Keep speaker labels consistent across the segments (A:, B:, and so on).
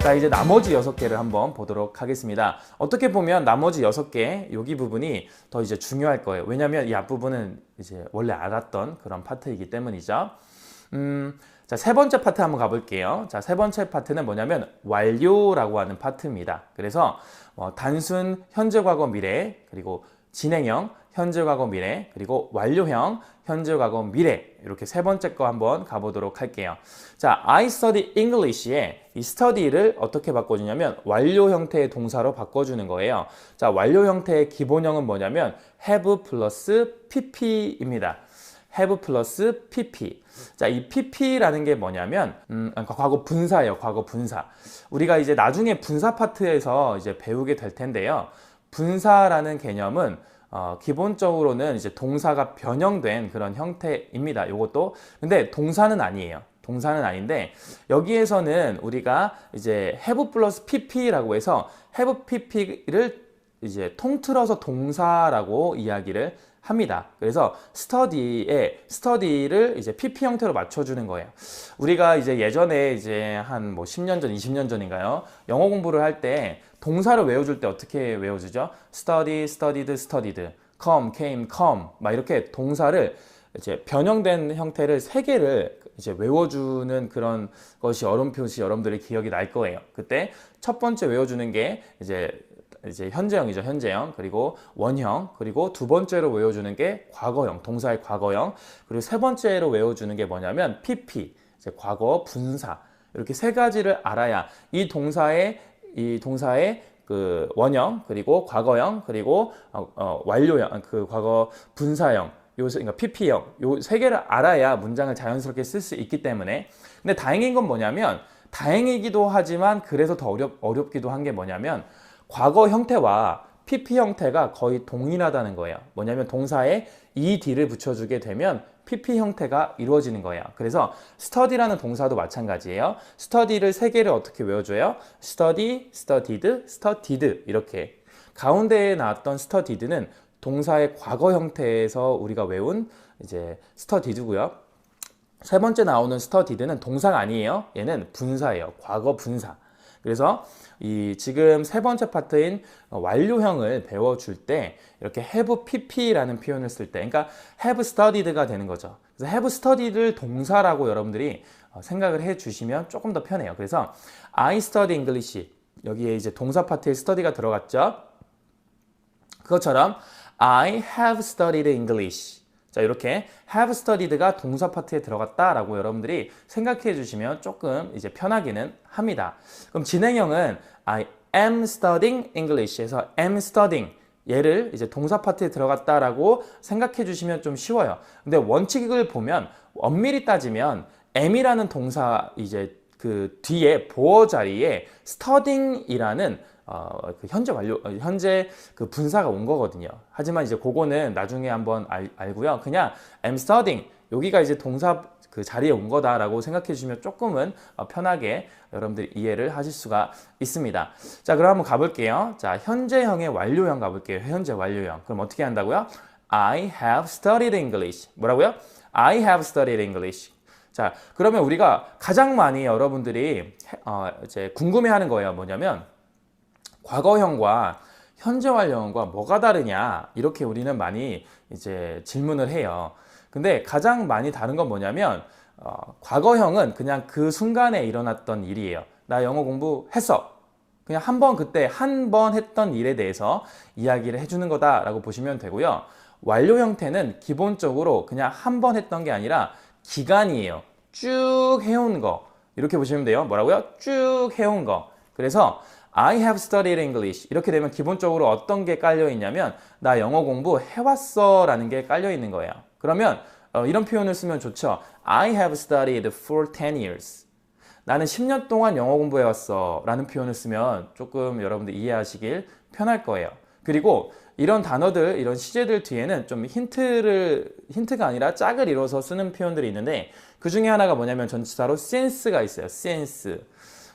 A: 자, 이제 나머지 6개를 한번 보도록 하겠습니다. 어떻게 보면 나머지 6개, 여기 부분이 더 이제 중요할 거예요. 왜냐면 이 앞부분은 이제 원래 알았던 그런 파트이기 때문이죠. 자, 세 번째 파트 한번 가볼게요. 자, 세 번째 파트는 뭐냐면 완료라고 하는 파트입니다. 그래서 단순 현재, 과거, 미래, 그리고 진행형, 현재, 과거, 미래, 그리고 완료형, 현재, 과거, 미래, 이렇게 세 번째 거 한번 가보도록 할게요. 자, I study English에 이 study를 어떻게 바꿔주냐면 완료 형태의 동사로 바꿔주는 거예요. 자, 완료 형태의 기본형은 뭐냐면 have 플러스 pp입니다. have 플러스 pp. 자, 이 pp라는 게 뭐냐면 과거 분사예요. 과거 분사. 우리가 이제 나중에 분사 파트에서 이제 배우게 될 텐데요. 분사라는 개념은 기본적으로는 이제 동사가 변형된 그런 형태입니다. 이것도. 근데 동사는 아니에요. 동사는 아닌데 여기에서는 우리가 이제 have 플러스 pp라고 해서 have pp를 이제 통틀어서 동사라고 이야기를 합니다. 그래서 study를 이제 pp 형태로 맞춰주는 거예요. 우리가 이제 예전에 이제 한 뭐 10년 전, 20년 전인가요? 영어 공부를 할 때 동사를 외워줄 때 어떻게 외워주죠? study, studied, studied, come, came, come 막 이렇게 동사를 이제 변형된 형태를 3개를 이제 외워주는 그런 것이 어렴풋이 여러분들의 기억이 날 거예요. 그때 첫 번째 외워주는 게 이제 현재형이죠. 현재형. 그리고 원형. 그리고 두 번째로 외워주는 게 과거형. 동사의 과거형. 그리고 세 번째로 외워주는 게 뭐냐면 pp. 이제 과거 분사. 이렇게 세 가지를 알아야 이 동사의 그 원형, 그리고 과거형, 그리고 완료형, 그 과거 분사형, 그러니까 pp형, 요 세 개를 알아야 문장을 자연스럽게 쓸 수 있기 때문에. 근데 다행인 건 뭐냐면, 다행이기도 하지만 그래서 더 어렵기도 한 게 뭐냐면 과거 형태와 pp 형태가 거의 동일하다는 거예요. 뭐냐면 동사에 ed를 붙여주게 되면 pp 형태가 이루어지는 거예요. 그래서 study라는 동사도 마찬가지예요. study를 3개를 어떻게 외워줘요? study, studied, studied 이렇게. 가운데에 나왔던 studied는 동사의 과거 형태에서 우리가 외운 이제 studied고요. 세 번째 나오는 studied는 동사가 아니에요. 얘는 분사예요. 과거 분사. 그래서 이 지금 세 번째 파트인 완료형을 배워줄 때 이렇게 have pp라는 표현을 쓸 때, 그러니까 have studied가 되는 거죠. 그래서 have studied를 동사라고 여러분들이 생각을 해 주시면 조금 더 편해요. 그래서 I study English, 여기에 이제 동사 파트에 study가 들어갔죠. 그것처럼 I have studied English. 자, 이렇게 have studied가 동사 파트에 들어갔다라고 여러분들이 생각해 주시면 조금 이제 편하기는 합니다. 그럼 진행형은 I am studying English에서 am studying 얘를 이제 동사 파트에 들어갔다라고 생각해 주시면 좀 쉬워요. 근데 원칙을 보면 엄밀히 따지면 am이라는 동사 이제 그 뒤에 보어 자리에 studying이라는 그 현재 그 분사가 온 거거든요. 하지만 이제 그거는 나중에 한번 알고요. 그냥 am studying 여기가 이제 동사 그 자리에 온 거다라고 생각해 주시면 조금은 편하게 여러분들이 이해를 하실 수가 있습니다. 자, 그럼 한번 가볼게요. 자, 현재형의 완료형 가볼게요. 현재 완료형. 그럼 어떻게 한다고요? I have studied English. 뭐라고요? I have studied English. 자, 그러면 우리가 가장 많이 여러분들이 이제 궁금해하는 거예요. 뭐냐면 과거형과 현재 완료형과 뭐가 다르냐 이렇게 우리는 많이 이제 질문을 해요. 근데 가장 많이 다른 건 뭐냐면 과거형은 그냥 그 순간에 일어났던 일이에요. 나 영어 공부했어. 그냥 그때 한 번 했던 일에 대해서 이야기를 해주는 거다라고 보시면 되고요. 완료 형태는 기본적으로 그냥 한 번 했던 게 아니라 기간이에요. 쭉 해온 거 이렇게 보시면 돼요. 뭐라고요? 쭉 해온 거. 그래서 I have studied English 이렇게 되면 기본적으로 어떤 게 깔려 있냐면 나 영어 공부 해왔어 라는 게 깔려 있는 거예요. 그러면 이런 표현을 쓰면 좋죠. I have studied for 10 years. 나는 10년 동안 영어 공부해왔어 라는 표현을 쓰면 조금 여러분들 이해하시길 편할 거예요. 그리고 이런 단어들, 이런 시제들 뒤에는 좀 힌트가 아니라 짝을 이뤄서 쓰는 표현들이 있는데 그 중에 하나가 뭐냐면 전치사로 since가 있어요. since.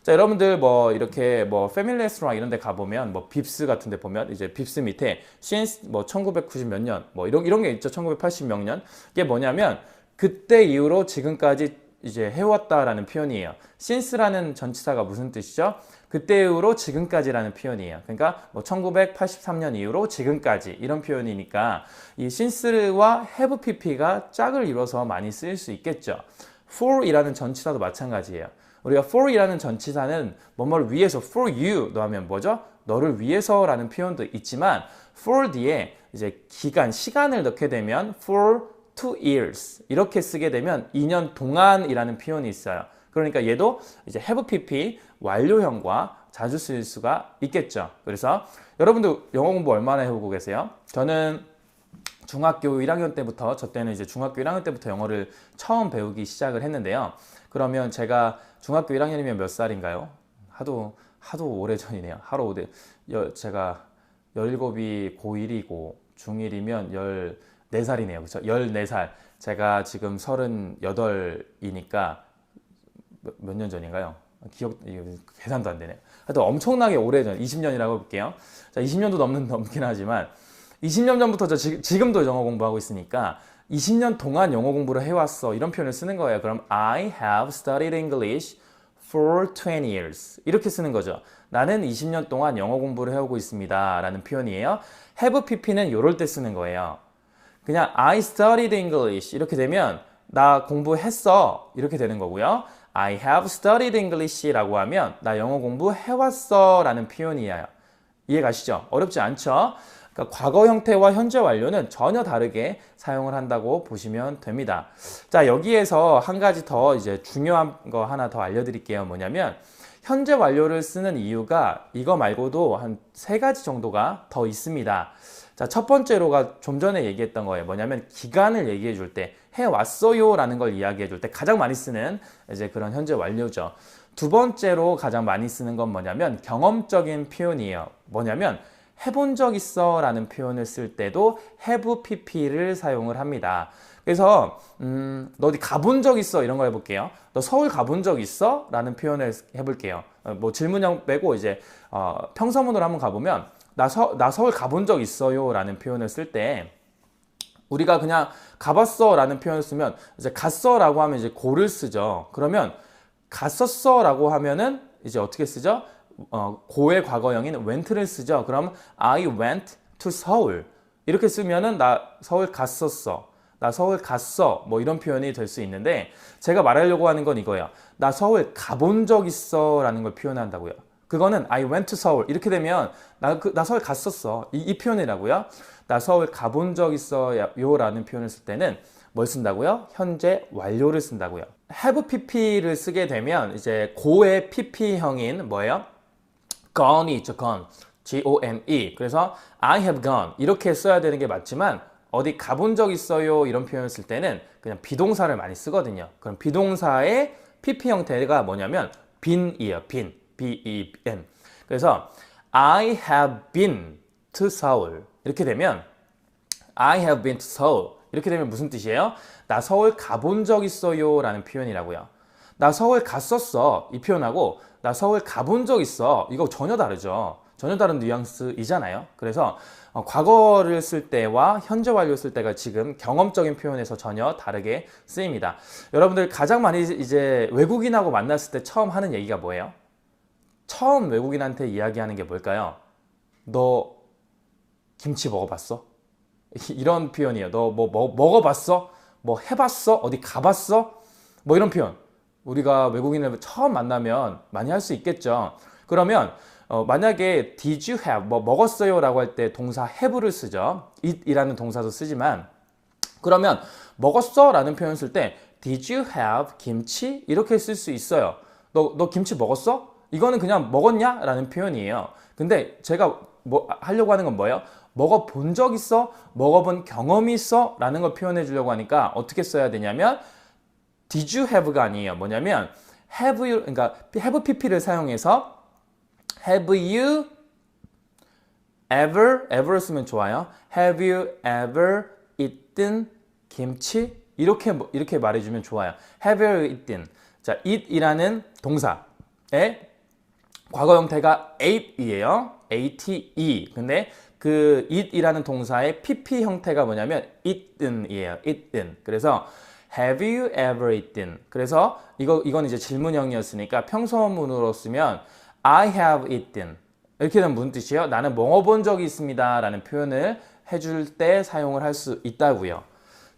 A: 자, 여러분들 뭐 이렇게 뭐 패밀리 레스토랑 이런 데 가보면 뭐 빕스 같은 데 보면 이제 빕스 밑에 since 뭐 1990 몇 년 뭐 이런 게 있죠. 1980 몇 년. 이게 뭐냐면 그때 이후로 지금까지 이제 해왔다라는 표현이에요. since라는 전치사가 무슨 뜻이죠? 그때 이후로 지금까지라는 표현이에요. 그러니까 뭐 1983년 이후로 지금까지 이런 표현이니까 이 since와 have pp가 짝을 이뤄서 많이 쓰일 수 있겠죠. for이라는 전치사도 마찬가지예요. 우리가 for이라는 전치사는 뭐뭐를 위해서 for you 너 하면 뭐죠? 너를 위해서라는 표현도 있지만 for 뒤에 이제 기간, 시간을 넣게 되면 for 2 years 이렇게 쓰게 되면 2년 동안이라는 표현이 있어요. 그러니까 얘도 이제 have pp 완료형과 자주 쓰일 수가 있겠죠. 그래서 여러분들 영어 공부 얼마나 해오고 계세요? 저는 중학교 1학년 때부터 저 때는 이제 중학교 1학년 때부터 영어를 처음 배우기 시작을 했는데요. 그러면 제가 중학교 1학년이면 몇 살인가요? 하도 오래전이네요. 제가 17이 고1이고 중1이면 14살이네요. 그렇죠? 14살. 제가 지금 38이니까 몇 년 전인가요? 계산도 안 되네요. 하여튼 엄청나게 오래전, 20년이라고 해볼게요. 자, 20년도 넘긴 하지만 20년 전부터 지금도 영어 공부하고 있으니까 20년 동안 영어 공부를 해왔어. 이런 표현을 쓰는 거예요. 그럼 I have studied English for 20 years. 이렇게 쓰는 거죠. 나는 20년 동안 영어 공부를 해오고 있습니다. 라는 표현이에요. have pp는 이럴 때 쓰는 거예요. 그냥 I studied English 이렇게 되면 나 공부했어. 이렇게 되는 거고요. I have studied English 라고 하면 나 영어 공부해왔어. 라는 표현이에요. 이해가시죠? 어렵지 않죠? 그러니까 과거 형태와 현재 완료는 전혀 다르게 사용을 한다고 보시면 됩니다. 자, 여기에서 한 가지 더 이제 중요한 거 하나 더 알려드릴게요. 뭐냐면 현재 완료를 쓰는 이유가 이거 말고도 한 3가지 정도가 더 있습니다. 자, 첫 번째로가 좀 전에 얘기했던 거예요. 뭐냐면 기간을 얘기해 줄 때 해왔어요 라는 걸 이야기해 줄 때 가장 많이 쓰는 이제 그런 현재 완료죠. 두 번째로 가장 많이 쓰는 건 뭐냐면 경험적인 표현이에요. 뭐냐면 해본 적 있어 라는 표현을 쓸 때도 have pp를 사용을 합니다. 그래서 너 어디 가본 적 있어? 이런 거 해볼게요. 너 서울 가본 적 있어? 라는 표현을 해볼게요. 뭐 질문형 빼고 이제 평서문으로 한번 가보면 나 서울 가본 적 있어요 라는 표현을 쓸 때 우리가 그냥 가봤어 라는 표현을 쓰면 이제 갔어 라고 하면 이제 고를 쓰죠. 그러면 갔었어 라고 하면은 이제 어떻게 쓰죠? 고의 과거형인 went를 쓰죠. 그럼 I went to Seoul 이렇게 쓰면은 나 서울 갔었어. 나 서울 갔어. 뭐 이런 표현이 될 수 있는데 제가 말하려고 하는 건 이거예요. 나 서울 가본 적 있어 라는 걸 표현한다고요. 그거는 I went to Seoul 이렇게 되면 나 서울 갔었어. 이 표현이라고요. 나 서울 가본 적 있어요 라는 표현을 쓸 때는 뭘 쓴다고요? 현재 완료를 쓴다고요. have pp를 쓰게 되면 이제 고의 pp형인 뭐예요? gone이 있죠. gone. G-O-N-E. 그래서 I have gone 이렇게 써야 되는 게 맞지만 어디 가본 적 있어요 이런 표현을 쓸 때는 그냥 비동사를 많이 쓰거든요. 그럼 비동사의 pp 형태가 뭐냐면 been이에요. been. B-E-N. 그래서 I have been to Seoul 이렇게 되면 I have been to Seoul 이렇게 되면 무슨 뜻이에요? 나 서울 가본 적 있어요 라는 표현이라고요. 나 서울 갔었어 이 표현하고 나 서울 가본 적 있어 이거 전혀 다르죠. 전혀 다른 뉘앙스이잖아요. 그래서 과거를 쓸 때와 현재 완료 쓸 때가 지금 경험적인 표현에서 전혀 다르게 쓰입니다. 여러분들 가장 많이 이제 외국인하고 만났을 때 처음 하는 얘기가 뭐예요? 처음 외국인한테 이야기하는 게 뭘까요? 너 김치 먹어봤어? 이런 표현이에요. 너 뭐 먹어봤어? 뭐 해봤어? 어디 가봤어? 뭐 이런 표현. 우리가 외국인을 처음 만나면 많이 할 수 있겠죠. 그러면 만약에 did you have 뭐 먹었어요 라고 할 때 동사 have를 쓰죠. eat이라는 동사도 쓰지만 그러면 먹었어 라는 표현 쓸 때 did you have 김치? 이렇게 쓸 수 있어요. 너 김치 먹었어? 이거는 그냥 먹었냐? 라는 표현이에요. 근데 제가 뭐 하려고 하는 건 뭐예요? 먹어본 적 있어? 먹어본 경험이 있어? 라는 걸 표현해 주려고 하니까 어떻게 써야 되냐면 did you have가 아니에요. 뭐냐면 have you, 그러니까 have pp를 사용해서 have you ever 쓰면 좋아요. have you ever eaten 김치? 이렇게 말해주면 좋아요. have you eaten. 자, eat이라는 동사의 과거 형태가 ate이에요. ate. 근데 그 eat이라는 동사의 pp 형태가 뭐냐면 eaten이에요. eaten. 그래서 Have you ever eaten? 그래서 이건 이제 질문형이었으니까 평소문으로 쓰면 I have eaten. 이렇게 되면 무슨 뜻이에요? 나는 먹어본 적이 있습니다. 라는 표현을 해줄 때 사용을 할 수 있다고요.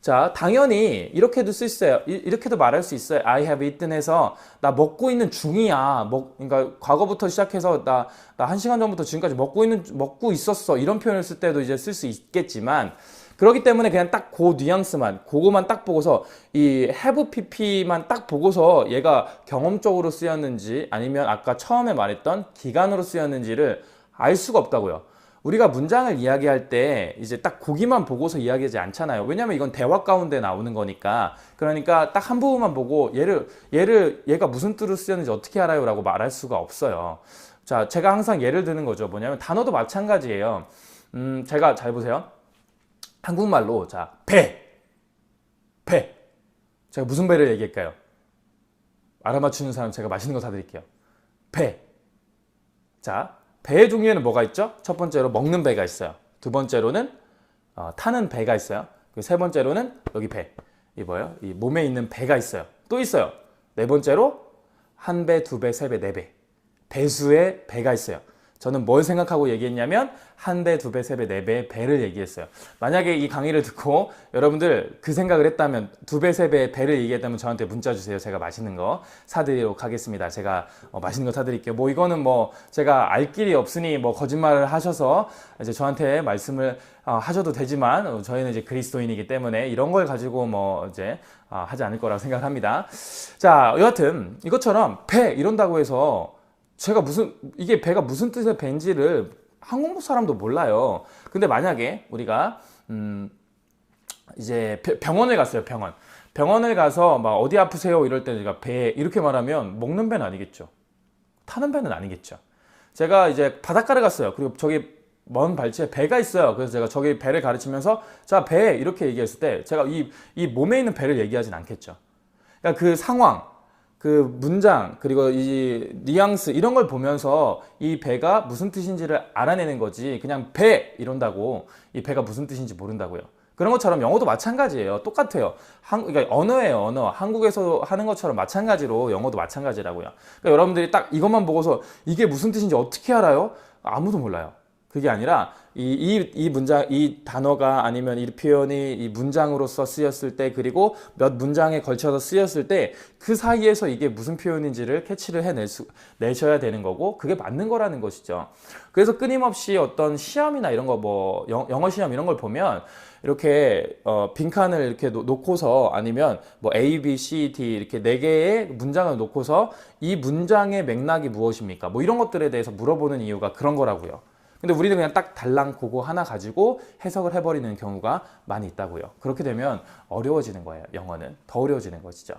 A: 자, 당연히 이렇게도 쓸 수 있어요. 이렇게도 말할 수 있어요. I have eaten 해서 나 먹고 있는 중이야. 그러니까 과거부터 시작해서 나 1시간 전부터 지금까지 먹고 있었어. 이런 표현을 쓸 때도 이제 쓸 수 있겠지만 그렇기 때문에 그냥 딱 그 뉘앙스만, 그거만 딱 보고서 이 have pp만 딱 보고서 얘가 경험적으로 쓰였는지 아니면 아까 처음에 말했던 기간으로 쓰였는지를 알 수가 없다고요. 우리가 문장을 이야기할 때 이제 딱 고기만 보고서 이야기하지 않잖아요. 왜냐면 이건 대화 가운데 나오는 거니까. 그러니까 딱 한 부분만 보고 얘가 무슨 뜻으로 쓰였는지 어떻게 알아요? 라고 말할 수가 없어요. 자, 제가 항상 예를 드는 거죠. 뭐냐면 단어도 마찬가지예요. 제가 잘 보세요. 한국말로 자, 배. 제가 무슨 배를 얘기할까요? 알아맞추는 사람 제가 맛있는 거 사드릴게요. 배. 자, 배의 종류에는 뭐가 있죠? 첫 번째로 먹는 배가 있어요. 두 번째로는 타는 배가 있어요. 그리고 세 번째로는 여기 배. 이 뭐예요? 이 몸에 있는 배가 있어요. 또 있어요. 네 번째로 한 배, 두 배, 세 배, 네 배. 배수의 배가 있어요. 저는 뭘 생각하고 얘기했냐면 한 배, 두 배, 세 배, 네 배의 배를 얘기했어요. 만약에 이 강의를 듣고 여러분들 그 생각을 했다면 두 배, 세 배의 배를 얘기했다면 저한테 문자 주세요. 제가 맛있는 거 사드리도록 하겠습니다. 제가 맛있는 거 사드릴게요. 뭐 이거는 뭐 제가 알 길이 없으니 뭐 거짓말을 하셔서 이제 저한테 말씀을 하셔도 되지만 저희는 이제 그리스도인이기 때문에 이런 걸 가지고 뭐 이제 하지 않을 거라고 생각합니다. 자, 여하튼 이것처럼 배 이런다고 해서 제가 이게 배가 무슨 뜻의 배인지를 한국 사람도 몰라요. 근데 만약에 우리가, 이제 병원을 갔어요, 병원. 병원을 가서 막 어디 아프세요? 이럴 때 제가 배, 이렇게 말하면 먹는 배는 아니겠죠. 타는 배는 아니겠죠. 제가 이제 바닷가를 갔어요. 그리고 저기 먼 발치에 배가 있어요. 그래서 제가 저기 배를 가르치면서 자, 배! 이렇게 얘기했을 때 제가 이 몸에 있는 배를 얘기하진 않겠죠. 그러니까 그 상황, 그 문장 그리고 이 뉘앙스 이런 걸 보면서 이 배가 무슨 뜻인지를 알아내는 거지 그냥 배 이런다고 이 배가 무슨 뜻인지 모른다고요. 그런 것처럼 영어도 마찬가지예요. 똑같아요. 그러니까 언어예요, 언어. 한국에서 하는 것처럼 마찬가지로 영어도 마찬가지라고요. 그러니까 여러분들이 딱 이것만 보고서 이게 무슨 뜻인지 어떻게 알아요? 아무도 몰라요. 그게 아니라 이 문장, 이 단어가 아니면 이 표현이 이 문장으로서 쓰였을 때 그리고 몇 문장에 걸쳐서 쓰였을 때 그 사이에서 이게 무슨 표현인지를 캐치를 내셔야 되는 거고 그게 맞는 거라는 것이죠. 그래서 끊임없이 어떤 시험이나 이런 거 뭐 영어 시험 이런 걸 보면 이렇게 빈칸을 이렇게 놓고서 아니면 뭐 A, B, C, D 이렇게 네 개의 문장을 놓고서 이 문장의 맥락이 무엇입니까? 뭐 이런 것들에 대해서 물어보는 이유가 그런 거라고요. 근데 우리는 그냥 딱 달랑 그거 하나 가지고 해석을 해버리는 경우가 많이 있다고요. 그렇게 되면 어려워지는 거예요. 영어는 더 어려워지는 것이죠.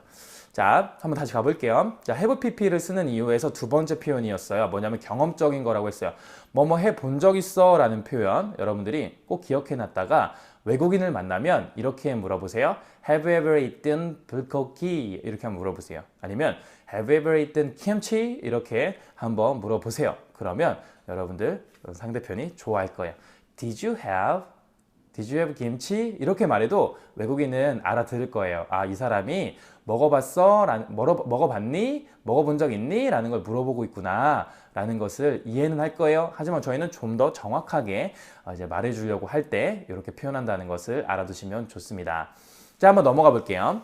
A: 자, 한번 다시 가볼게요. 자, have pp를 쓰는 이유에서 두 번째 표현이었어요. 뭐냐면 경험적인 거라고 했어요. 뭐뭐 해본 적 있어 라는 표현 여러분들이 꼭 기억해 놨다가 외국인을 만나면 이렇게 물어보세요. Have you ever eaten 불고기? 이렇게 한번 물어보세요. 아니면 Have you ever eaten kimchi? 이렇게 한번 물어보세요. 그러면 여러분들 상대편이 좋아할 거예요. Did you have kimchi? 이렇게 말해도 외국인은 알아들을 거예요. 아, 이 사람이 먹어봤어? 먹어봤니? 먹어본 적 있니? 라는 걸 물어보고 있구나 라는 것을 이해는 할 거예요. 하지만 저희는 좀 더 정확하게 이제 말해주려고 할 때 이렇게 표현한다는 것을 알아두시면 좋습니다. 자, 한번 넘어가 볼게요.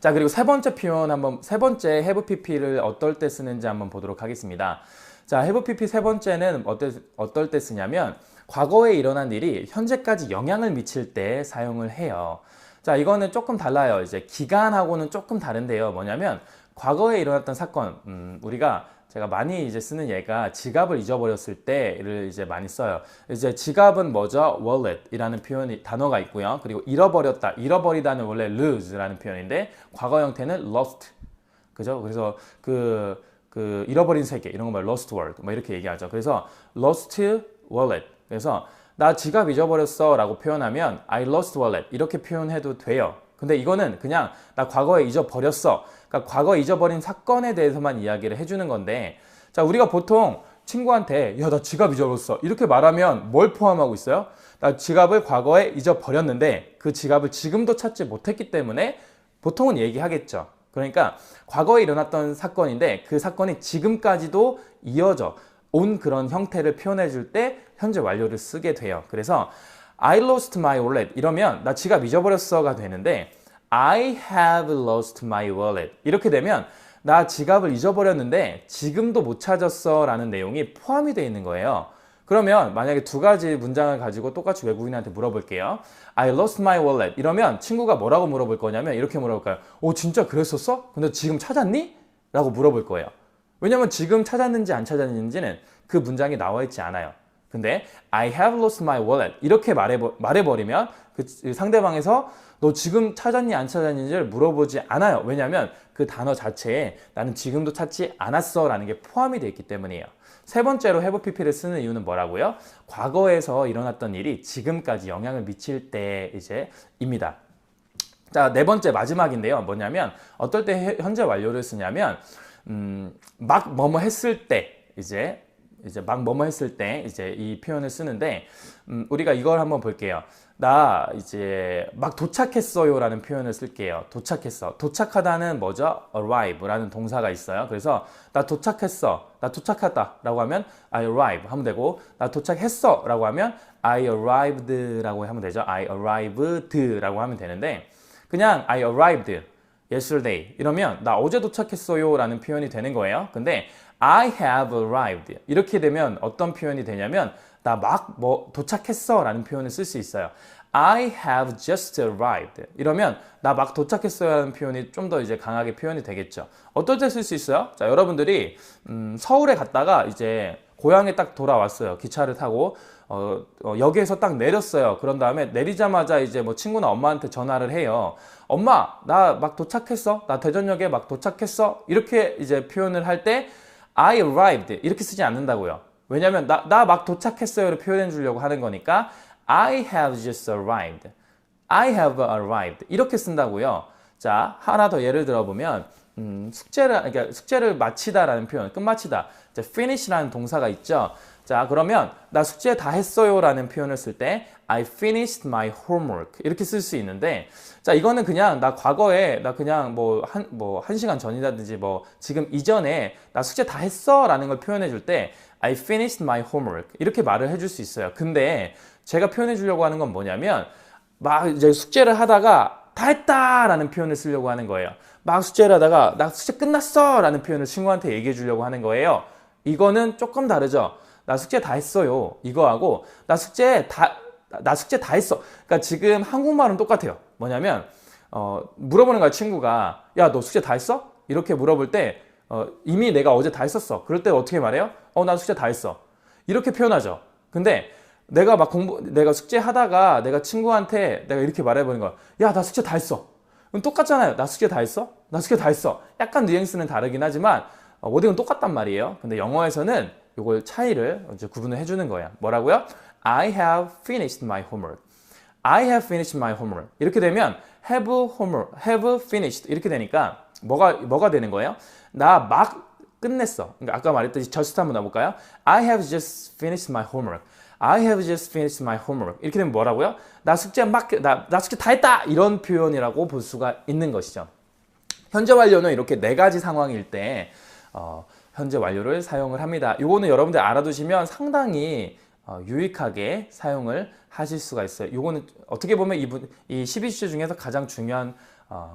A: 자, 그리고 세 번째 표현 세 번째 have pp를 어떨 때 쓰는지 한번 보도록 하겠습니다. 자, have pp 세 번째는 어떨 때 쓰냐면 과거에 일어난 일이 현재까지 영향을 미칠 때 사용을 해요. 자, 이거는 조금 달라요. 이제 기간하고는 조금 다른데요. 뭐냐면 과거에 일어났던 사건, 제가 많이 이제 쓰는 예가 지갑을 잊어버렸을 때를 이제 많이 써요. 이제 지갑은 뭐죠? wallet이라는 단어가 있고요. 그리고 잃어버리다는 원래 lose라는 표현인데 과거 형태는 lost. 그죠? 그래서 잃어버린 세계 이런 거 말 lost world 뭐 이렇게 얘기하죠. 그래서 lost wallet. 그래서 나 지갑 잊어버렸어 라고 표현하면 I lost wallet 이렇게 표현해도 돼요. 근데 이거는 그냥 나 과거에 잊어버렸어. 그러니까 과거에 잊어버린 사건에 대해서만 이야기를 해주는 건데 자, 우리가 보통 친구한테 야, 나 지갑 잊어버렸어 이렇게 말하면 뭘 포함하고 있어요? 나 지갑을 과거에 잊어버렸는데 그 지갑을 지금도 찾지 못했기 때문에 보통은 얘기하겠죠. 그러니까 과거에 일어났던 사건인데 그 사건이 지금까지도 이어져 온 그런 형태를 표현해 줄 때 현재 완료를 쓰게 돼요. 그래서 I lost my wallet 이러면 나 지갑 잊어버렸어가 되는데 I have lost my wallet 이렇게 되면 나 지갑을 잊어버렸는데 지금도 못 찾았어 라는 내용이 포함이 되어 있는 거예요. 그러면 만약에 두 가지 문장을 가지고 똑같이 외국인한테 물어볼게요. I lost my wallet 이러면 친구가 뭐라고 물어볼 거냐면 이렇게 물어볼까요? 오 진짜 그랬었어? 근데 지금 찾았니? 라고 물어볼 거예요. 왜냐면 지금 찾았는지 안 찾았는지는 그 문장이 나와 있지 않아요. 근데 I have lost my wallet 이렇게 말해버리면 그 상대방에서 너 지금 찾았니 안 찾았는지를 물어보지 않아요. 왜냐하면 그 단어 자체에 나는 지금도 찾지 않았어 라는 게 포함이 되어 있기 때문이에요. 세 번째로 have pp를 쓰는 이유는 뭐라고요? 과거에서 일어났던 일이 지금까지 영향을 미칠 때 입니다. 자, 네 번째 마지막인데요. 뭐냐면 어떨 때 현재 완료를 쓰냐면 막 뭐뭐 했을 때 막 뭐뭐 했을 때 이 표현을 쓰는데 우리가 이걸 한번 볼게요. 나 막 도착했어요 라는 표현을 쓸게요. 도착했어. 도착하다는 뭐죠? arrive 라는 동사가 있어요. 그래서 나 도착했어. 나 도착했다 라고 하면 I arrive 하면 되고 나 도착했어 라고 하면 I arrived 라고 하면 되죠. I arrived 라고 하면 되는데 그냥 I arrived yesterday 이러면 나 어제 도착했어요 라는 표현이 되는 거예요. 근데 I have arrived 이렇게 되면 어떤 표현이 되냐면 나 막 도착했어 라는 표현을 쓸 수 있어요. I have just arrived 이러면 나 막 도착했어요 라는 표현이 좀 더 강하게 표현이 되겠죠. 어떨 때 쓸 수 있어요? 자, 여러분들이 서울에 갔다가 고향에 딱 돌아왔어요. 기차를 타고 역에서 딱 내렸어요. 그런 다음에 내리자마자 뭐 친구나 엄마한테 전화를 해요. 엄마, 나 막 도착했어. 나 대전역에 막 도착했어. 이렇게 표현을 할 때 I arrived 이렇게 쓰지 않는다고요. 왜냐면 나 막 도착했어요를 표현해 주려고 하는 거니까 I have just arrived. I have arrived. 이렇게 쓴다고요. 자, 하나 더 예를 들어보면 숙제를 마치다라는 표현, 끝마치다. finish라는 동사가 있죠. 자, 그러면 나 숙제 다 했어요 라는 표현을 쓸 때 I finished my homework 이렇게 쓸 수 있는데 자, 이거는 그냥 나 과거에 나 그냥 한 시간 전이라든지 지금 이전에 나 숙제 다 했어 라는 걸 표현해 줄 때 I finished my homework 이렇게 말을 해줄 수 있어요. 근데 제가 표현해 주려고 하는 건 뭐냐면 막 숙제를 하다가 다 했다 라는 표현을 쓰려고 하는 거예요. 막 숙제를 하다가 나 숙제 끝났어 라는 표현을 친구한테 얘기해 주려고 하는 거예요. 이거는 조금 다르죠. 나 숙제 다 했어요. 이거하고 나 숙제 다 했어. 그러니까 지금 한국말은 똑같아요. 뭐냐면 물어보는 거야 친구가 야 너 숙제 다 했어? 이렇게 물어볼 때 이미 내가 어제 다 했었어. 그럴 때 어떻게 말해요? 나 숙제 다 했어. 이렇게 표현하죠. 근데 내가 숙제하다가 내가 친구한테 내가 이렇게 말해보는 거야. 야 나 숙제 다 했어. 그럼 똑같잖아요. 나 숙제 다 했어? 나 숙제 다 했어. 약간 뉘앙스는 다르긴 하지만 워딩은 똑같단 말이에요. 근데 영어에서는 이걸 차이를 구분을 해주는 거야. 뭐라고요? I have finished my homework. I have finished my homework. 이렇게 되면 have finished 이렇게 되니까 뭐가 되는 거예요? 나 막 끝냈어. 그러니까 아까 말했듯이 just 한번 넣어볼까요? I have just finished my homework. I have just finished my homework. 이렇게 되면 뭐라고요? 나 숙제 다 했다! 이런 표현이라고 볼 수가 있는 것이죠. 현재 완료는 이렇게 네 가지 상황일 때 현재 완료를 사용을 합니다. 이거는 여러분들 알아두시면 상당히 유익하게 사용을 하실 수가 있어요. 이거는 어떻게 보면 이 12주제 중에서 가장 중요한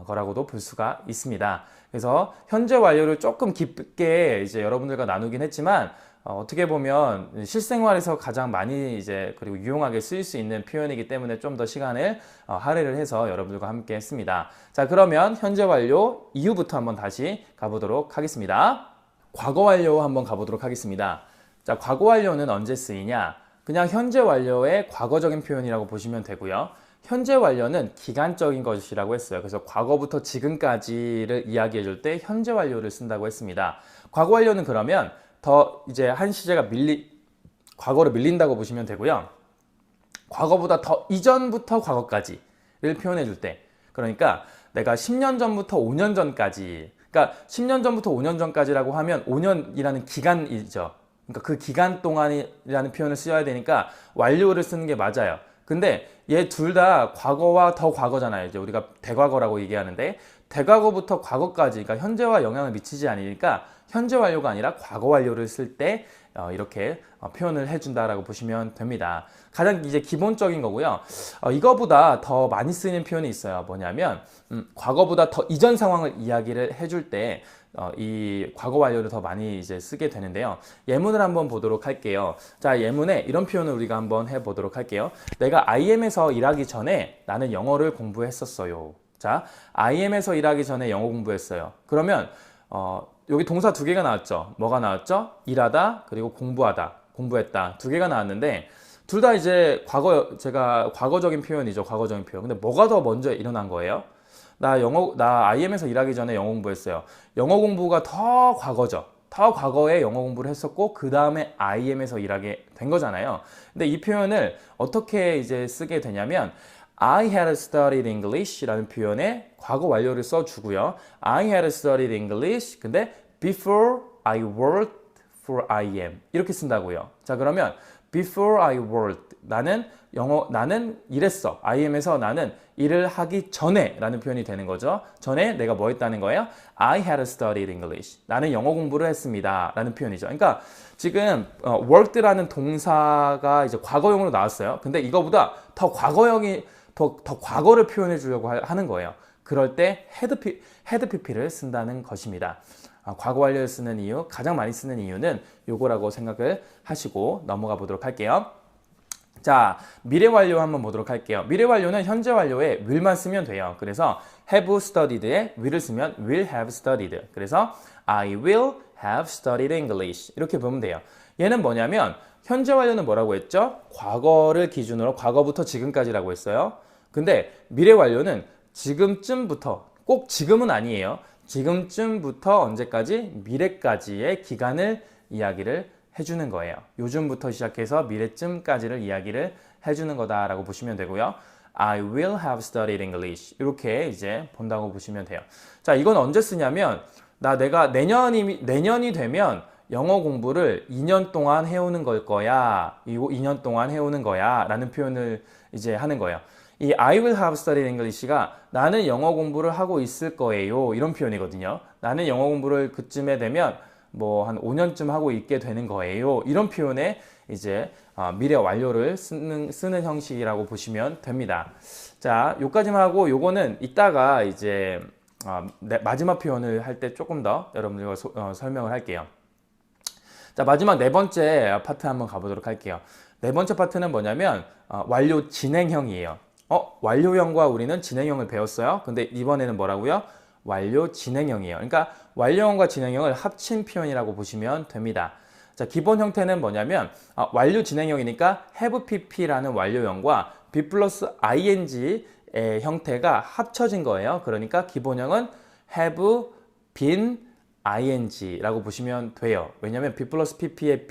A: 거라고도 볼 수가 있습니다. 그래서 현재 완료를 조금 깊게 여러분들과 나누긴 했지만 어떻게 보면 실생활에서 가장 많이 그리고 유용하게 쓰일 수 있는 표현이기 때문에 좀 더 시간을 할애를 해서 여러분들과 함께 했습니다. 자, 그러면 현재 완료 이후부터 한번 다시 가보도록 하겠습니다. 과거 완료 한번 가보도록 하겠습니다. 자, 과거 완료는 언제 쓰이냐? 그냥 현재 완료의 과거적인 표현이라고 보시면 되고요. 현재 완료는 기간적인 것이라고 했어요. 그래서 과거부터 지금까지를 이야기해 줄 때 현재 완료를 쓴다고 했습니다. 과거 완료는 그러면 더 한 시제가 과거를 밀린다고 보시면 되고요. 과거보다 더 이전부터 과거까지를 표현해 줄 때, 그러니까 내가 10년 전부터 5년 전까지, 그러니까 10년 전부터 5년 전까지라고 하면 5년이라는 기간이죠. 그러니까 그 기간 동안이라는 표현을 쓰여야 되니까 완료를 쓰는 게 맞아요. 근데 얘 둘 다 과거와 더 과거잖아요. 이제 우리가 대과거라고 얘기하는데 대과거부터 과거까지, 그러니까 현재와 영향을 미치지 않으니까 현재 완료가 아니라 과거 완료를 쓸 때 이렇게 표현을 해준다라고 보시면 됩니다. 가장 이제 기본적인 거고요. 이거보다 더 많이 쓰이는 표현이 있어요. 뭐냐면 과거보다 더 이전 상황을 이야기를 해줄 때 이 과거 완료를 더 많이 이제 쓰게 되는데요. 예문을 한번 보도록 할게요. 자, 예문에 이런 표현을 우리가 한번 해보도록 할게요. 내가 IM에서 일하기 전에 나는 영어를 공부했었어요. 자, IM에서 일하기 전에 영어 공부했어요. 그러면 여기 동사 두 개가 나왔죠. 뭐가 나왔죠? 일하다 그리고 공부하다, 공부했다 두 개가 나왔는데 둘 다 이제 제가 과거적인 표현이죠. 과거적인 표현. 근데 뭐가 더 먼저 일어난 거예요? 나 IM에서 일하기 전에 영어 공부했어요. 영어 공부가 더 과거죠. 더 과거에 영어 공부를 했었고 그 다음에 IM에서 일하게 된 거잖아요. 근데 이 표현을 어떻게 이제 쓰게 되냐면 I had studied English라는 표현에 과거 완료를 써주고요. I had studied English. 근데 before I worked for IM 이렇게 쓴다고요. 자, 그러면 before I worked 나는 일했어. IM에서 나는 일을 하기 전에 라는 표현이 되는 거죠. 전에 내가 뭐 했다는 거예요? I had studied English. 나는 영어 공부를 했습니다. 라는 표현이죠. 그러니까 지금 worked라는 동사가 이제 과거형으로 나왔어요. 근데 이거보다 더 과거형이 더 과거를 표현해 주려고 하는 거예요. 그럴 때 had pp를 쓴다는 것입니다. 과거 완료를 쓰는 이유, 가장 많이 쓰는 이유는 요거라고 생각을 하시고 넘어가 보도록 할게요. 자, 미래 완료 한번 보도록 할게요. 미래 완료는 현재 완료에 will만 쓰면 돼요. 그래서 have studied에 will을 쓰면 will have studied. 그래서 I will have studied English. 이렇게 보면 돼요. 얘는 뭐냐면 현재 완료는 뭐라고 했죠? 과거를 기준으로 과거부터 지금까지라고 했어요. 근데 미래 완료는 지금쯤부터, 꼭 지금은 아니에요. 지금쯤부터 언제까지? 미래까지의 기간을 이야기를 해주는 거예요. 요즘부터 시작해서 미래쯤까지를 이야기를 해주는 거다라고 보시면 되고요. I will have studied English. 이렇게 이제 본다고 보시면 돼요. 자, 이건 언제 쓰냐면 내가 내년이 되면 영어 공부를 2년 동안 해오는 걸 거야. 2년 동안 해오는 거야. 라는 표현을 이제 하는 거예요. 이 I will have studied English가 나는 영어 공부를 하고 있을 거예요. 이런 표현이거든요. 나는 영어 공부를 그쯤에 되면 뭐 한 5년쯤 하고 있게 되는 거예요. 이런 표현에 이제 미래 완료를 쓰는 형식이라고 보시면 됩니다. 자, 요까지만 하고 요거는 이따가 이제 마지막 표현을 할 때 조금 더 여러분들과 설명을 할게요. 자, 마지막 네 번째 파트 한번 가보도록 할게요. 네 번째 파트는 뭐냐면 완료 진행형이에요. 완료형과 우리는 진행형을 배웠어요. 근데 이번에는 뭐라고요? 완료 진행형이에요. 그러니까 완료형과 진행형을 합친 표현이라고 보시면 됩니다. 자, 기본 형태는 뭐냐면 완료 진행형이니까 have pp라는 완료형과 be 플러스 ing의 형태가 합쳐진 거예요. 그러니까 기본형은 have been ing라고 보시면 돼요. 왜냐하면 be 플러스 pp의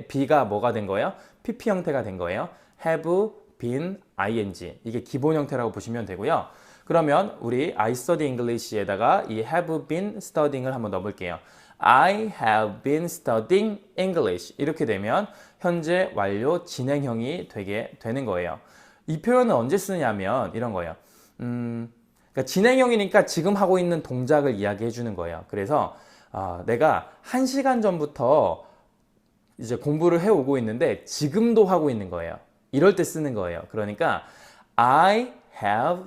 A: be가 뭐가 된 거예요? pp 형태가 된 거예요. have been ing. 이게 기본 형태라고 보시면 되고요. 그러면 우리 I study English에다가 이 have been studying을 한번 넣어볼게요. I have been studying English. 이렇게 되면 현재 완료 진행형이 되게 되는 거예요. 이 표현은 언제 쓰냐면 이런 거예요. 그러니까 진행형이니까 지금 하고 있는 동작을 이야기해 주는 거예요. 그래서 내가 1시간 전부터 이제 공부를 해오고 있는데 지금도 하고 있는 거예요. 이럴 때 쓰는 거예요. 그러니까 I have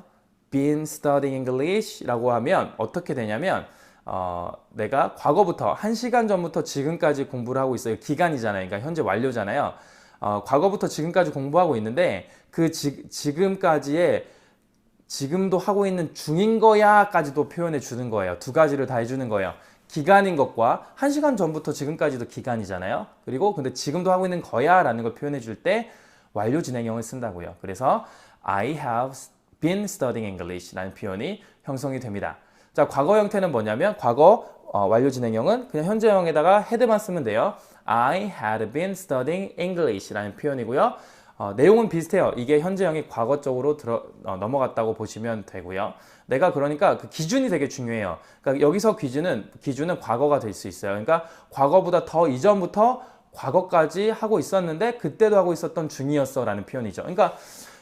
A: been studying English 라고 하면 어떻게 되냐면 내가 과거부터 1시간 전부터 지금까지 공부를 하고 있어요. 기간이잖아요. 그러니까 현재 완료잖아요. 과거부터 지금까지 공부하고 있는데 그 지금까지의 지금도 하고 있는 중인 거야 까지도 표현해 주는 거예요. 두 가지를 다 해주는 거예요. 기간인 것과 1시간 전부터 지금까지도 기간이잖아요. 그리고 근데 지금도 하고 있는 거야 라는 걸 표현해 줄 때 완료 진행형을 쓴다고요. 그래서 I have been studying English 라는 표현이 형성이 됩니다. 자, 과거 형태는 뭐냐면 과거 완료 진행형은 그냥 현재형에다가 had만 쓰면 돼요. I had been studying English 라는 표현이고요. 내용은 비슷해요. 이게 현재형이 과거 쪽으로 넘어갔다고 보시면 되고요. 내가 그러니까 그 기준이 되게 중요해요. 그러니까 여기서 기준은 과거가 될 수 있어요. 그러니까 과거보다 더 이전부터 과거까지 하고 있었는데 그때도 하고 있었던 중이었어 라는 표현이죠. 그러니까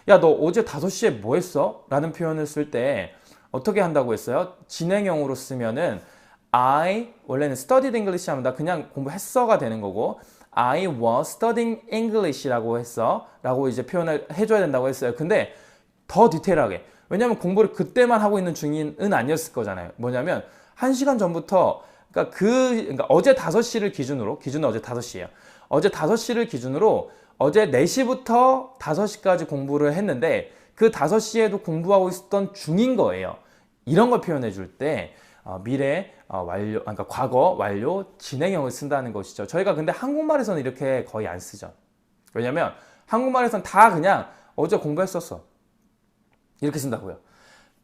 A: 야, 너 어제 5시에 뭐 했어? 라는 표현을 쓸 때 어떻게 한다고 했어요? 진행형으로 쓰면은 I, 원래는 studied English 하면 나 그냥 공부했어가 되는 거고, I was studying English라고 했어 라고 이제 표현을 해줘야 된다고 했어요. 근데 더 디테일하게, 왜냐면 공부를 그때만 하고 있는 중인은 아니었을 거잖아요. 뭐냐면 1시간 전부터, 그러니까 어제 5시를 기준은 어제 5시예요. 어제 5시를 기준으로 어제 4시부터 5시까지 공부를 했는데 그 5시에도 공부하고 있었던 중인 거예요. 이런 걸 표현해 줄 때 미래 완료, 그러니까 과거 완료 진행형을 쓴다는 것이죠. 저희가 근데 한국말에서는 이렇게 거의 안 쓰죠. 왜냐면 한국말에서는 다 그냥 어제 공부했었어 이렇게 쓴다고요.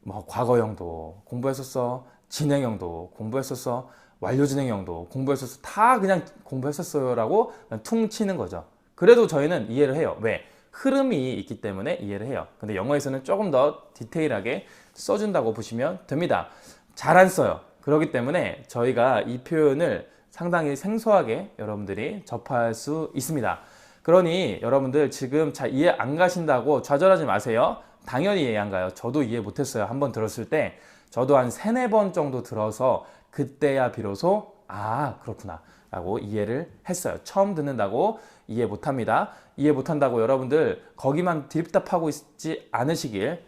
A: 뭐 과거형도 공부했었어, 진행형도 공부했었어, 완료 진행형도 공부했었어, 다 그냥 공부했었어요라고 퉁 치는 거죠. 그래도 저희는 이해를 해요. 왜? 흐름이 있기 때문에 이해를 해요. 근데 영어에서는 조금 더 디테일하게 써준다고 보시면 됩니다. 잘 안 써요. 그렇기 때문에 저희가 이 표현을 상당히 생소하게 여러분들이 접할 수 있습니다. 그러니 여러분들 지금 잘 이해 안 가신다고 좌절하지 마세요. 당연히 이해 안 가요. 저도 이해 못했어요. 한번 들었을 때 저도 한 3-4번 정도 들어서 그때야 비로소 그렇구나 라고 이해를 했어요. 처음 듣는다고 이해 못합니다. 이해 못한다고 여러분들 거기만 드립답하고 있지 않으시길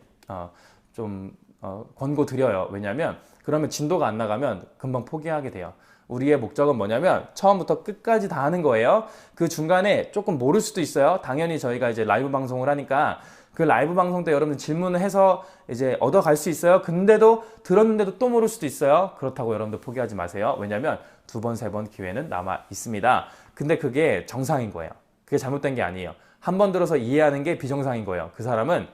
A: 권고드려요. 왜냐하면 그러면 진도가 안 나가면 금방 포기하게 돼요. 우리의 목적은 뭐냐면 처음부터 끝까지 다 하는 거예요. 그 중간에 조금 모를 수도 있어요. 당연히 저희가 이제 라이브 방송을 하니까 그 라이브 방송 때 여러분 질문을 해서 이제 얻어갈 수 있어요. 근데도 들었는데도 또 모를 수도 있어요. 그렇다고 여러분들 포기하지 마세요. 왜냐하면 2번, 3번 기회는 남아 있습니다. 근데 그게 정상인 거예요. 그게 잘못된 게 아니에요. 한 번 들어서 이해하는 게 비정상인 거예요. 그 사람은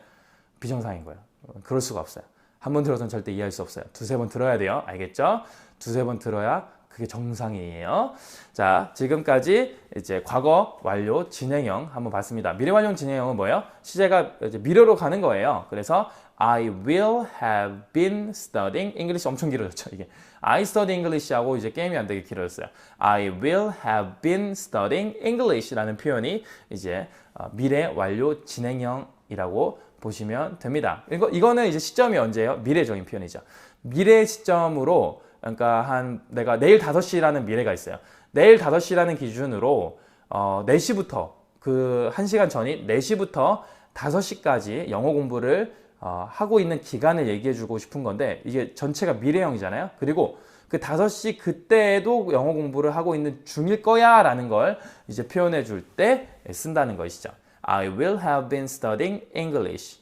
A: 비정상인 거예요. 그럴 수가 없어요. 한 번 들어서는 절대 이해할 수 없어요. 2-3번 들어야 돼요. 알겠죠? 2-3번 들어야 그게 정상이에요. 자, 지금까지 이제 과거 완료 진행형 한번 봤습니다. 미래 완료 진행형은 뭐예요? 시제가 이제 미래로 가는 거예요. 그래서 I will have been studying English. 엄청 길어졌죠, 이게. I study English하고 이제 게임이 안 되게 길어졌어요. I will have been studying English라는 표현이 이제 미래 완료 진행형이라고 보시면 됩니다. 이거는 이제 시점이 언제예요? 미래적인 표현이죠. 미래 시점으로, 그러니까 내가 내일 5시라는 미래가 있어요. 내일 5시라는 기준으로 4시부터, 그 1시간 전인 4시부터 5시까지 영어 공부를 하고 있는 기간을 얘기해 주고 싶은 건데, 이게 전체가 미래형이잖아요. 그리고 그 5시 그때에도 영어 공부를 하고 있는 중일 거야 라는 걸 이제 표현해 줄 때 쓴다는 것이죠. I will have been studying English.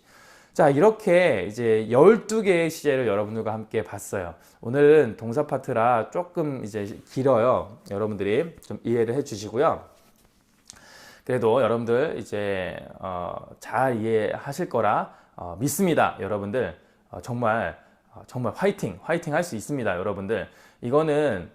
A: 자, 이렇게 이제 12개의 시제를 여러분들과 함께 봤어요. 오늘은 동사 파트라 조금 이제 길어요. 여러분들이 좀 이해를 해 주시고요. 그래도 여러분들 이제 잘 이해하실 거라 믿습니다. 여러분들 정말 화이팅 할 수 있습니다. 여러분들 이거는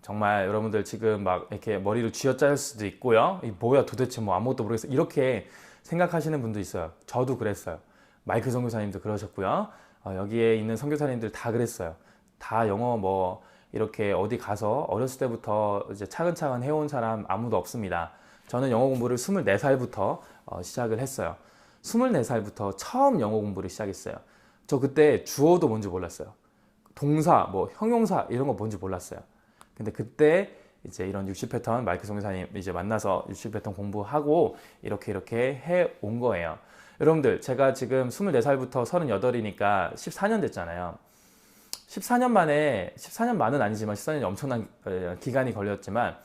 A: 정말 여러분들 지금 막 이렇게 머리를 쥐어짜릴 수도 있고요. 이 뭐야 도대체 뭐 아무것도 모르겠어 이렇게 생각하시는 분도 있어요. 저도 그랬어요. 마이클 선교사님도 그러셨고요. 여기에 있는 선교사님들 다 그랬어요. 다 영어 뭐 이렇게 어디 가서 어렸을 때부터 이제 차근차근 해온 사람 아무도 없습니다. 저는 영어 공부를 24살부터 시작을 했어요. 24살부터 처음 영어 공부를 시작했어요. 저 그때 주어도 뭔지 몰랐어요. 동사, 뭐 형용사 이런 거 뭔지 몰랐어요. 근데 그때 이제 이런 60패턴 마이클 선교사님 이제 만나서 60패턴 공부하고 이렇게 해 온 거예요. 여러분들 제가 지금 24살부터 38이니까 14년 됐잖아요. 14년 만은 아니지만 14년이 엄청난 기간이 걸렸지만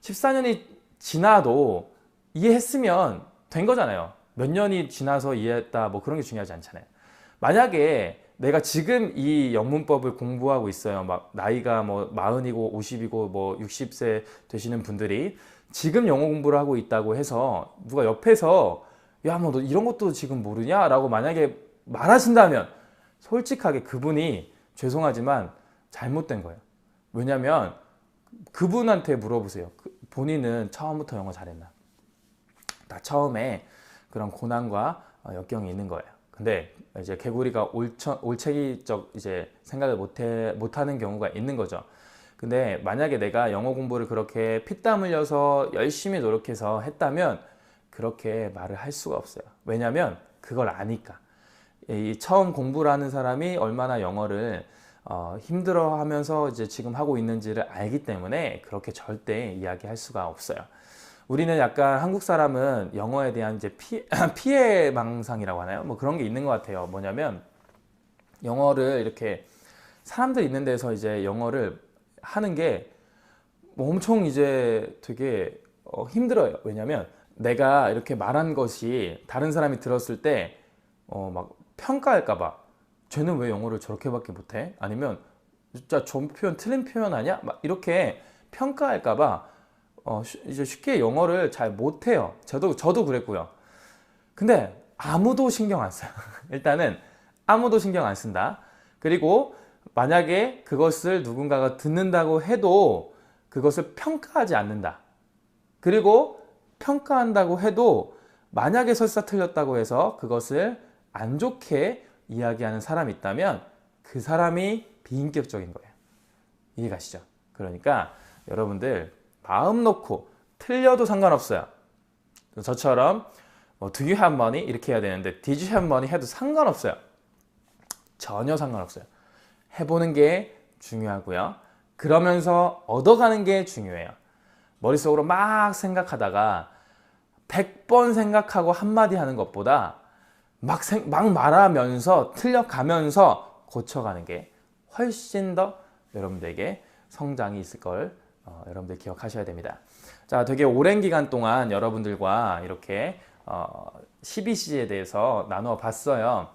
A: 14년이 지나도 이해했으면 된 거잖아요. 몇 년이 지나서 이해했다 뭐 그런 게 중요하지 않잖아요. 만약에 내가 지금 이 영문법을 공부하고 있어요. 막 나이가 뭐 40이고 50이고 뭐 60세 되시는 분들이 지금 영어 공부를 하고 있다고 해서 누가 옆에서 야, 뭐 너 이런 것도 지금 모르냐? 라고 만약에 말하신다면 솔직하게 그분이 죄송하지만 잘못된 거예요. 왜냐면 그분한테 물어보세요. 본인은 처음부터 영어 잘했나? 다 처음에 그런 고난과 역경이 있는 거예요. 근데 이제 개구리가 올챙이적 이제 생각을 못하는 경우가 있는 거죠. 근데 만약에 내가 영어 공부를 그렇게 피땀 흘려서 열심히 노력해서 했다면 그렇게 말을 할 수가 없어요. 왜냐하면 그걸 아니까. 이 처음 공부를 하는 사람이 얼마나 영어를 힘들어하면서 이제 지금 하고 있는지를 알기 때문에 그렇게 절대 이야기할 수가 없어요. 우리는 약간 한국 사람은 영어에 대한 이제 피해망상이라고 하나요? 뭐 그런 게 있는 것 같아요. 뭐냐면 영어를 이렇게 사람들 있는 데서 이제 영어를 하는 게 뭐 엄청 이제 되게 힘들어요. 왜냐면 내가 이렇게 말한 것이 다른 사람이 들었을 때 막 평가할까 봐 쟤는 왜 영어를 저렇게밖에 못해? 아니면 진짜 저 표현 틀린 표현 아니야? 막 이렇게 평가할까 봐 이제 쉽게 영어를 잘 못해요. 저도 그랬고요. 근데 아무도 신경 안 써요. 일단은 아무도 신경 안 쓴다. 그리고 만약에 그것을 누군가가 듣는다고 해도 그것을 평가하지 않는다. 그리고 평가한다고 해도 만약에 설사 틀렸다고 해서 그것을 안 좋게 이야기하는 사람이 있다면 그 사람이 비인격적인 거예요. 이해가시죠? 그러니까 여러분들 마음 놓고 틀려도 상관없어요. 저처럼 Do you have money? 이렇게 해야 되는데 Did you have money? 해도 상관없어요. 전혀 상관없어요. 해보는 게 중요하고요. 그러면서 얻어가는 게 중요해요. 머릿속으로 막 생각하다가 100번 생각하고 한마디 하는 것보다 막 말하면서 틀려가면서 고쳐가는 게 훨씬 더 여러분들에게 성장이 있을 걸 여러분들 기억하셔야 됩니다. 자, 되게 오랜 기간 동안 여러분들과 이렇게 12C에 대해서 나누어 봤어요.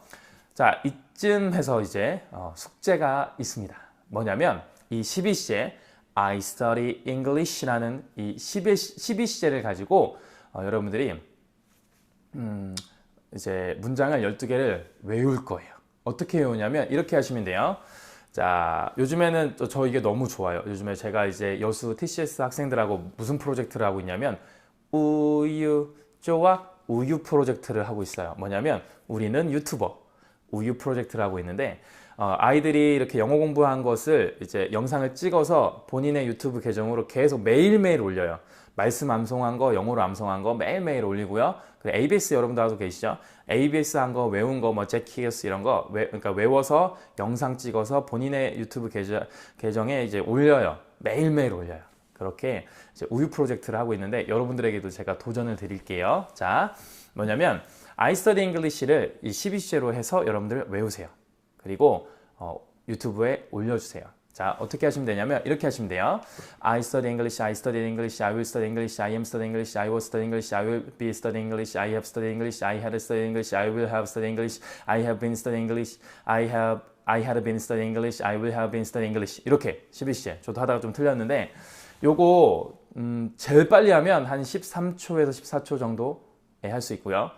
A: 자, 이쯤 해서 이제 숙제가 있습니다. 뭐냐면 이 12C에 I study English라는 이 12C를 가지고 여러분들이 이제 문장을 12개를 외울 거예요. 어떻게 외우냐면 이렇게 하시면 돼요. 자, 요즘에는 저 이게 너무 좋아요. 요즘에 제가 이제 여수 TCS 학생들하고 무슨 프로젝트를 하고 있냐면 우유조와 우유 프로젝트를 하고 있어요. 뭐냐면 우리는 유튜버 우유 프로젝트를 하고 있는데 아이들이 이렇게 영어 공부한 것을 이제 영상을 찍어서 본인의 유튜브 계정으로 계속 매일매일 올려요. 말씀 암송한 거, 영어로 암송한 거 매일매일 올리고요. ABS 여러분들 하고 계시죠? ABS 한 거, 외운 거, 뭐 제키어스 이런 거 그러니까 외워서 영상 찍어서 본인의 유튜브 계정에 이제 올려요. 매일매일 올려요. 그렇게 이제 우유 프로젝트를 하고 있는데 여러분들에게도 제가 도전을 드릴게요. 자, 뭐냐면 I study English를 이 12주제로 해서 여러분들 외우세요. 그리고 유튜브에 올려주세요. 자, 어떻게 하시면 되냐면 이렇게 하시면 돼요. I study English, I study English, I will study English, I am studying English, I will study English, I will be studying English, I have studied English, I had studied English, I will have studied English, I have been studying English, I had been studying English, I will have been studying English. 이렇게 12시에 저도 하다가 좀 틀렸는데 요거 제일 빨리 하면 한 13초에서 14초 정도에 할 수 있고요.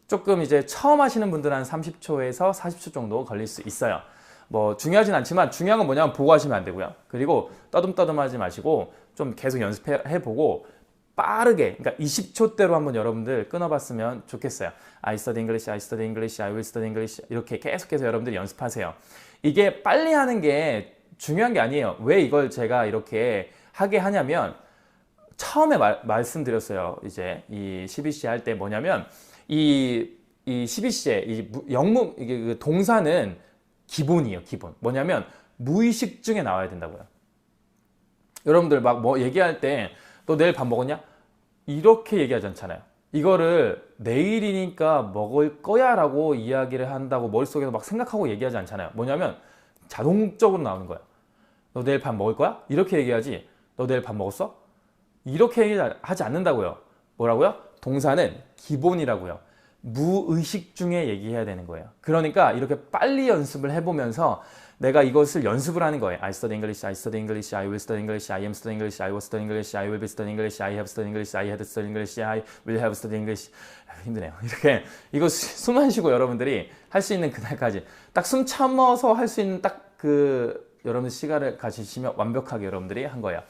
A: 조금 이제 처음 하시는 분들은 한 30초에서 40초 정도 걸릴 수 있어요. 뭐 중요하진 않지만 중요한 건 뭐냐면 보고 하시면 안 되고요. 그리고 떠듬떠듬 하지 마시고 좀 계속 연습해보고 빠르게, 그러니까 20초대로 한번 여러분들 끊어봤으면 좋겠어요. I study English, I study English, I will study English 이렇게 계속해서 여러분들이 연습하세요. 이게 빨리 하는 게 중요한 게 아니에요. 왜 이걸 제가 이렇게 하게 하냐면 처음에 말씀드렸어요. 이제 이 12C 할 때 뭐냐면 이 12C의 이 영문 이게 그 동사는 기본이에요. 기본. 뭐냐면 무의식 중에 나와야 된다고요. 여러분들 막 뭐 얘기할 때 너 내일 밥 먹었냐? 이렇게 얘기하지 않잖아요. 이거를 내일이니까 먹을 거야 라고 이야기를 한다고 머릿속에서 막 생각하고 얘기하지 않잖아요. 뭐냐면 자동적으로 나오는 거야. 너 내일 밥 먹을 거야? 이렇게 얘기하지. 너 내일 밥 먹었어? 이렇게 얘기하지 않는다고요. 뭐라고요? 동사는 기본이라고요. 무의식 중에 얘기해야 되는 거예요. 그러니까 이렇게 빨리 연습을 해보면서 내가 이것을 연습을 하는 거예요. I study English, I study English, I will study English, I am studying English, I was studying English, I will be studying English, I have studied English, I had studied English, I will have studied English. 힘드네요. 이렇게 이거 숨 안 쉬고 여러분들이 할 수 있는 그날까지 딱 숨 참아서 할 수 있는 딱 그 여러분들 시간을 가지시면 완벽하게 여러분들이 한 거예요.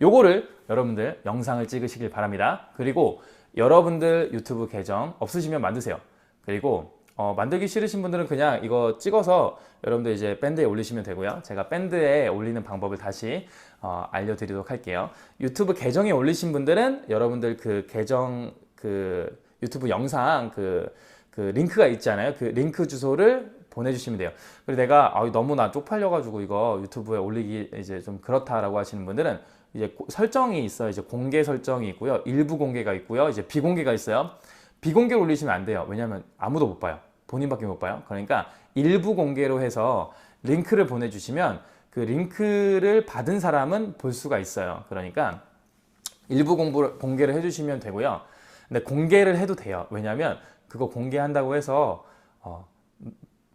A: 요거를 여러분들 영상을 찍으시길 바랍니다. 그리고 여러분들 유튜브 계정 없으시면 만드세요. 그리고 만들기 싫으신 분들은 그냥 이거 찍어서 여러분들 이제 밴드에 올리시면 되고요. 제가 밴드에 올리는 방법을 다시 알려드리도록 할게요. 유튜브 계정에 올리신 분들은 여러분들 그 계정 그 유튜브 영상 그 링크가 있잖아요. 그 링크 주소를 보내주시면 돼요. 그리고 내가 너무 나 쪽팔려가지고 이거 유튜브에 올리기 이제 좀 그렇다라고 하시는 분들은 이제 설정이 있어요. 이제 공개 설정이 있고요. 일부 공개가 있고요. 이제 비공개가 있어요. 비공개로 올리시면 안 돼요. 왜냐하면 아무도 못 봐요. 본인밖에 못 봐요. 그러니까 일부 공개로 해서 링크를 보내주시면 그 링크를 받은 사람은 볼 수가 있어요. 그러니까 일부 공개를 해주시면 되고요. 근데 공개를 해도 돼요. 왜냐하면 그거 공개한다고 해서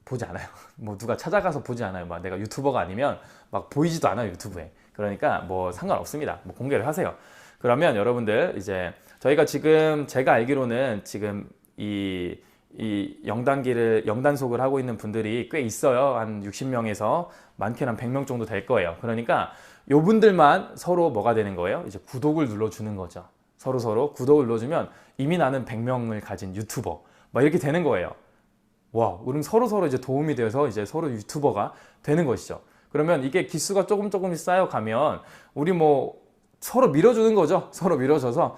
A: 보지 않아요. 뭐 누가 찾아가서 보지 않아요. 막 내가 유튜버가 아니면 막 보이지도 않아요, 유튜브에. 그러니까 뭐 상관없습니다. 뭐 공개를 하세요. 그러면 여러분들 이제 저희가 지금 제가 알기로는 지금 이 영단속을 하고 있는 분들이 꽤 있어요. 한 60명에서 많게는 한 100명 정도 될 거예요. 그러니까 요 분들만 서로 뭐가 되는 거예요? 이제 구독을 눌러주는 거죠. 서로 구독을 눌러주면 이미 나는 100명을 가진 유튜버 막 이렇게 되는 거예요. 와, 그럼 서로 이제 도움이 되어서 이제 서로 유튜버가 되는 것이죠. 그러면 이게 기수가 조금씩 쌓여가면 우리 뭐 서로 밀어주는 거죠. 서로 밀어줘서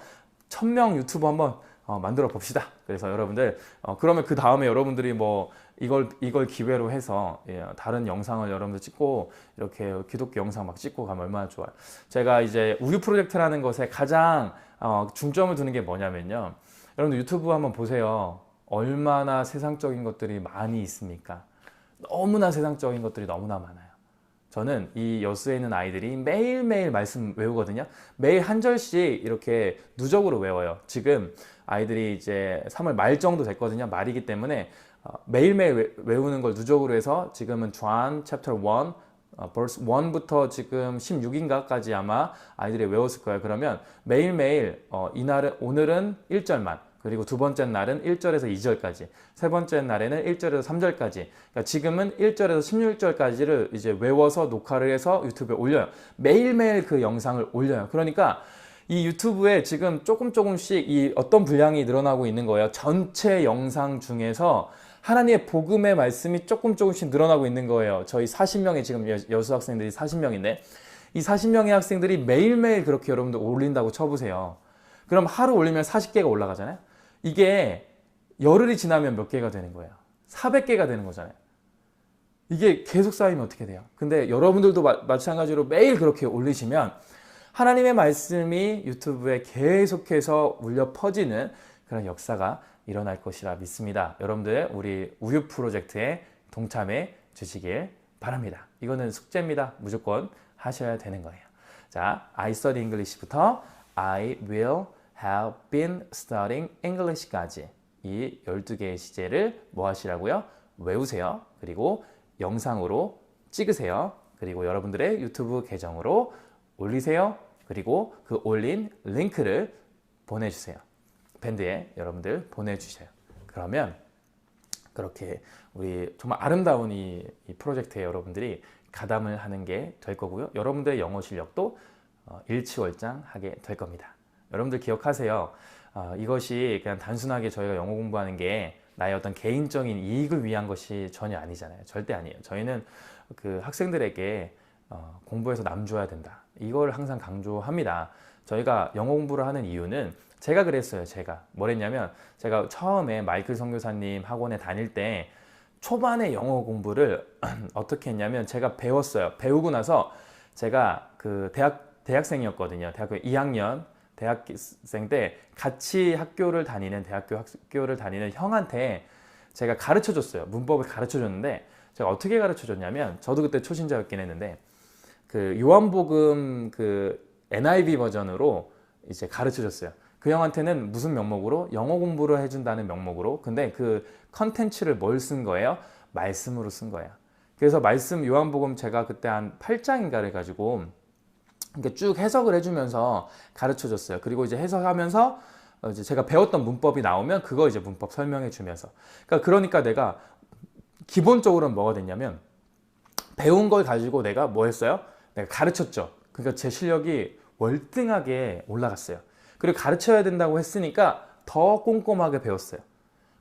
A: 1000명 유튜버 한번 만들어 봅시다. 그래서 여러분들 그러면 그 다음에 여러분들이 뭐 이걸 기회로 해서 다른 영상을 여러분들 찍고 이렇게 기독교 영상 막 찍고 가면 얼마나 좋아요. 제가 이제 우유 프로젝트라는 것에 가장 중점을 두는 게 뭐냐면요. 여러분들 유튜브 한번 보세요. 얼마나 세상적인 것들이 많이 있습니까? 너무나 세상적인 것들이 너무나 많아요. 저는 이 여수에 있는 아이들이 매일매일 말씀 외우거든요. 매일 한 절씩 이렇게 누적으로 외워요. 지금 아이들이 이제 3월 말 정도 됐거든요. 말이기 때문에 매일매일 외우는 걸 누적으로 해서 지금은 John chapter 1 verse 1부터 지금 16인가까지 아마 아이들이 외웠을 거예요. 그러면 매일매일 오늘은 1절만, 그리고 두 번째 날은 1절에서 2절까지, 세 번째 날에는 1절에서 3절까지, 그러니까 지금은 1절에서 16절까지를 이제 외워서 녹화를 해서 유튜브에 올려요. 매일매일 그 영상을 올려요. 그러니까 이 유튜브에 지금 조금씩 이 어떤 분량이 늘어나고 있는 거예요. 전체 영상 중에서 하나님의 복음의 말씀이 조금씩 늘어나고 있는 거예요. 저희 40명의 지금 여수 학생들이 40명인데 이 40명의 학생들이 매일매일 그렇게 여러분들 올린다고 쳐보세요. 그럼 하루 올리면 40개가 올라가잖아요. 이게 열흘이 지나면 몇 개가 되는 거예요? 400개가 되는 거잖아요. 이게 계속 쌓이면 어떻게 돼요? 근데 여러분들도 마찬가지로 매일 그렇게 올리시면 하나님의 말씀이 유튜브에 계속해서 울려 퍼지는 그런 역사가 일어날 것이라 믿습니다. 여러분들 우리 우유 프로젝트에 동참해 주시길 바랍니다. 이거는 숙제입니다. 무조건 하셔야 되는 거예요. 자, I study English부터 I will have been studying English까지 이 12개의 시제를 뭐 하시라고요? 외우세요. 그리고 영상으로 찍으세요. 그리고 여러분들의 유튜브 계정으로 올리세요. 그리고 그 올린 링크를 보내주세요. 밴드에 여러분들 보내주세요. 그러면 그렇게 우리 정말 아름다운 이 프로젝트에 여러분들이 가담을 하는 게 될 거고요. 여러분들의 영어 실력도 일취월장하게 될 겁니다. 여러분들 기억하세요. 이것이 그냥 단순하게 저희가 영어 공부하는 게 나의 어떤 개인적인 이익을 위한 것이 전혀 아니잖아요. 절대 아니에요. 저희는 그 학생들에게 공부해서 남 줘야 된다. 이걸 항상 강조합니다. 저희가 영어 공부를 하는 이유는 제가 그랬어요. 제가 뭘 했냐면 제가 처음에 마이클 선교사님 학원에 다닐 때 초반에 영어 공부를 어떻게 했냐면 제가 배웠어요. 배우고 나서 제가 그 대학생이었거든요. 대학교 2학년 대학생 때 같이 학교를 다니는 학교를 다니는 형한테 제가 가르쳐 줬어요. 문법을 가르쳐 줬는데 제가 어떻게 가르쳐 줬냐면 저도 그때 초신자였긴 했는데 그 요한복음 그 NIV 버전으로 이제 가르쳐 줬어요. 그 형한테는 무슨 명목으로? 영어 공부를 해준다는 명목으로. 근데 그 컨텐츠를 뭘 쓴 거예요? 말씀으로 쓴 거예요. 그래서 말씀 요한복음 제가 그때 한 8장인가를 가지고 이렇게 쭉 해석을 해주면서 가르쳐 줬어요. 그리고 이제 해석하면서 이제 제가 배웠던 문법이 나오면 그거 이제 문법 설명해 주면서. 그러니까 내가 기본적으로는 뭐가 됐냐면 배운 걸 가지고 내가 뭐 했어요? 내가 가르쳤죠. 그러니까 제 실력이 월등하게 올라갔어요. 그리고 가르쳐야 된다고 했으니까 더 꼼꼼하게 배웠어요.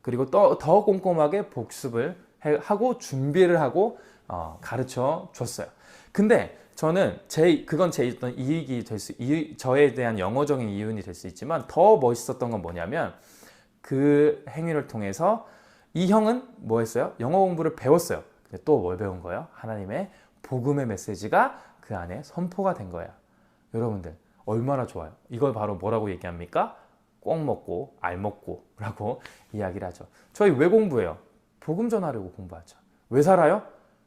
A: 그리고 더 꼼꼼하게 복습을 하고 준비를 하고 가르쳐 줬어요. 근데 저는 그건 제 어떤 이익이 저에 대한 영어적인 이윤이 될 수 있지만 더 멋있었던 건 뭐냐면 그 행위를 통해서 이 형은 뭐 했어요? 영어 공부를 배웠어요. 근데 또 뭘 배운 거예요? 하나님의 복음의 메시지가 그 안에 선포가 된 거예요. 여러분들 얼마나 좋아요. 이걸 바로 뭐라고 얘기합니까? 꼭 먹고 알 먹고 라고 이야기를 하죠. 저희 왜 공부해요? 복음 전하려고 공부하죠. 왜 살아요?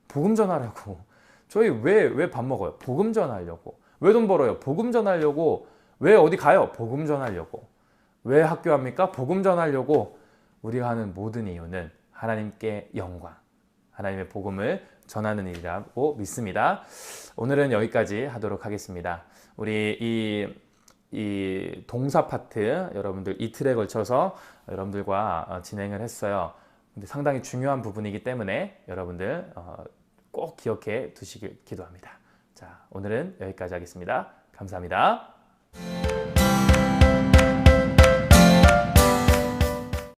A: 복음 전하려고. 저희 왜 밥 먹어요? 복음 전하려고. 왜 돈 벌어요? 복음 전하려고. 왜 어디 가요? 복음 전하려고. 왜 학교합니까? 복음 전하려고. 우리가 하는 모든 이유는 하나님께 영광, 하나님의 복음을 전하는 일이라고 믿습니다. 오늘은 여기까지 하도록 하겠습니다. 우리 이 동사 파트 여러분들 이틀에 걸쳐서 여러분들과 진행을 했어요. 근데 상당히 중요한 부분이기 때문에 여러분들 꼭 기억해 두시길 기도합니다. 자, 오늘은 여기까지 하겠습니다. 감사합니다.